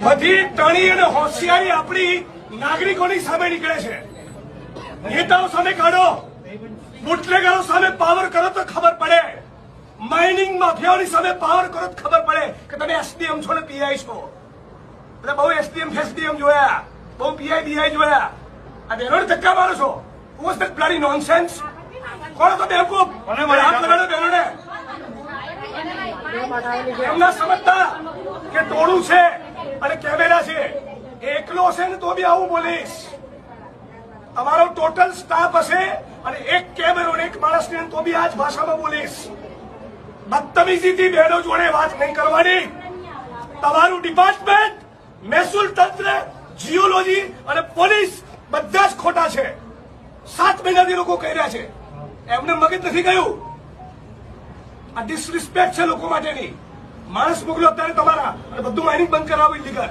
બધી ટણી અને હોશિયારી આપણી નાગરિકોની સામે નીકળે છે. નેતાઓ સામે કાઢો, બુટલેગરો સામે પાવર કરો તો ખબર પડે, માઇનિંગ માફિયાઓની સામે પાવર કરો તો ખબર પડે કે તમે એસડીએમ છો ને પીઆઈ છો. એટલે બહુ એસડીએમ ફેસડીએમ જોયા, બહુ પીઆઈ બીઆઈ જોયા, આ બહેનોને ધક્કા મારો છો. Was that bloody nonsense? કોણ હતો બેવકૂફ? હાથ લગાડો બહેનોને. એમના સમજતા કે ટોળું છે અને કેમેરા છે. એકલો હશે ને તો બી આવું બોલીશ. તમારો ટોટલ સ્ટાફ હશે અને એક કેમેરો ને એક માણસને તો બી આ જ ભાષામાં બોલીશ. બદતમીજીથી બહેનો જોડે વાત નહીં કરવાની. તમારું ડિપાર્ટમેન્ટ, મહેસૂલ તંત્ર, જીઓલોજી અને પોલીસ બધા જ ખોટા છે. 7 મહિનાથી લોકો કહી રહ્યા છે, એમને મગજ નથી ગયું. આ ડિસરિસ્પેક્ટ છે લોકો માટેની. માણસ મોકલ્યો અત્યારે તમારા અને બધું માઇનિંગ બંધ કરાવો ઇલીગલ.